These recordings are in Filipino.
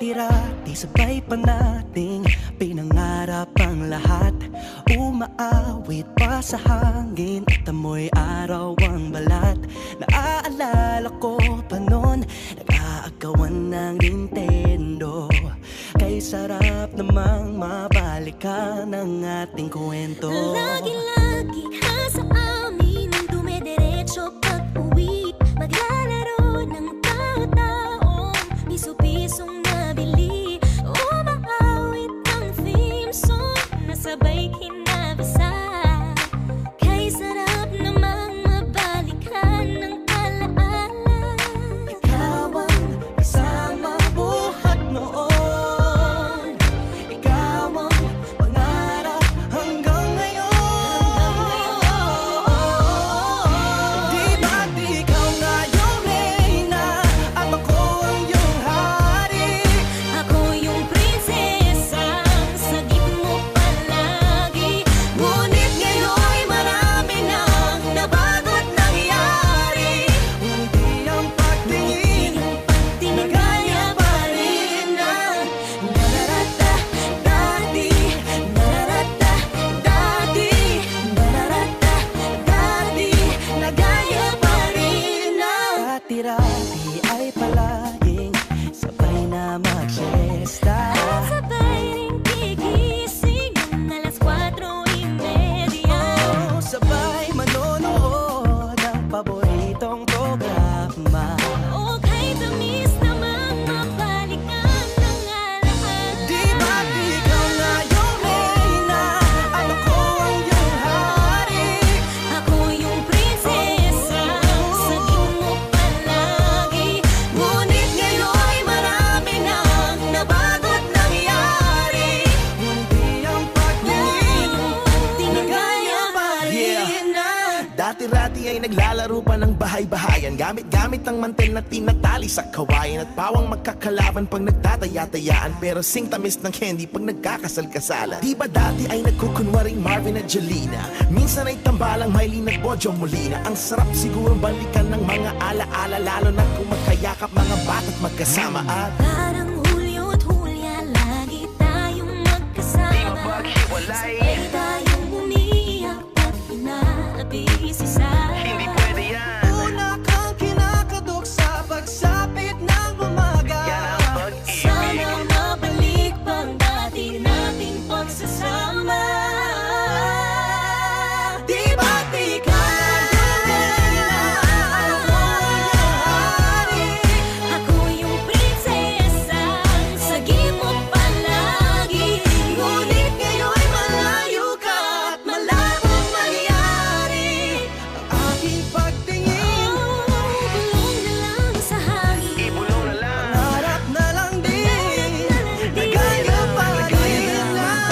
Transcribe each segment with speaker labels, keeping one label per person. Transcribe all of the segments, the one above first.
Speaker 1: Dati-rati sabay pa nating pinangarap ang lahat. Umaawit pa sa hangin at amoy araw ang balat. Naaalala ko pa noon, nag-aagawan ng Nintendo. Kay sarap namang mabalikan ang ating kwento.
Speaker 2: Lagi-lagi ka sa amin ang dumediretso pag-uwi. Maglalaro ng tao-taong piso-pisong nabili. Umaawit ang theme song na sabay kinabasa. Kay sarap namang mabalikan ng alaala.
Speaker 1: Ikaw ang kasama buhat noon. Ikaw ang pangarap hanggang ngayon. Di ba't ikaw nga yung reyna at ako ang iyong hari?
Speaker 2: Ako yung prinsesang sagip mo palagi.
Speaker 1: Ngunit ngayon'y marami nang nabago't nangyari. Hindi ang pagtingin na gaya pa rin ng nararata dati. Nararata dati. Nararata dati. Na gaya pa rin ng dati-rati ay palaging sabay na mag-siesta.
Speaker 2: At sabay ring gigising ng alas 4:30.
Speaker 1: Oh, sabay manonood ng paboritong programa.
Speaker 2: O kay tamis namang mabalikan ng alaala.
Speaker 1: Di ba't ikaw nga yung reyna at ako ang iyong hari?
Speaker 2: Ako yung prinsesa, sagip mo palagi.
Speaker 1: Ngunit ngayon'y marami nang nabago't nangyari. Hindi ang pagtingin na gaya pa rin ng
Speaker 3: Dati-rati ay naglalaro pa ng bahay-bahayan. Gamit-gamit ang mantel na tinatali sa kawayan. At pawang magkakalaban pag nagtataya-tayaan. Pero sing tamis ng candy pag nagkakasal-kasalan. Di ba dati ay nagkukunwaring Marvin at Jelena? Minsan ay tambalang Mylene at Bojo Molina. Ang sarap siguro balikan ng mga ala-ala. Lalo na kung magkayakap mga bata't magkasama. At
Speaker 2: Parang Hulyo at Hulya, lagi tayong magkasama. Sabay tayong umiiyak at inaabisisa.
Speaker 1: una kang kinakatok sa pagsapit ng umaga.
Speaker 2: Sana mabalik pang dati nating pagsasama.
Speaker 1: Di ba't ikaw yung reyna at ako ang iyong hari?
Speaker 2: Ako yung prinsesa, sagip mo palagi.
Speaker 1: Ngunit ngayon'y malayo ka at malabong mangyari. Ang aking pagtingin,
Speaker 2: Bulong na lang sa hangin.
Speaker 1: harap na lang din. Nagaya pa rin lang.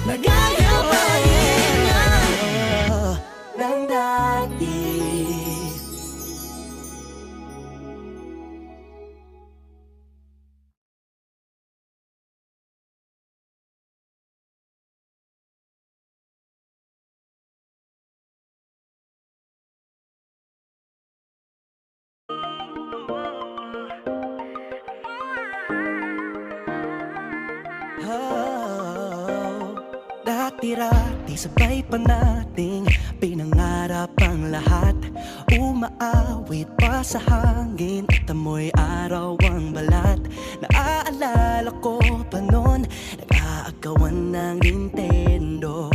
Speaker 1: Nagaya pa rin ng dati. Oh, dati-rati sabay pa nating pinangarap ang lahat. Umaawit pa sa hangin at amoy araw ang balat. Naaalala ko pa noon, nag-aagawan ng Nintendo.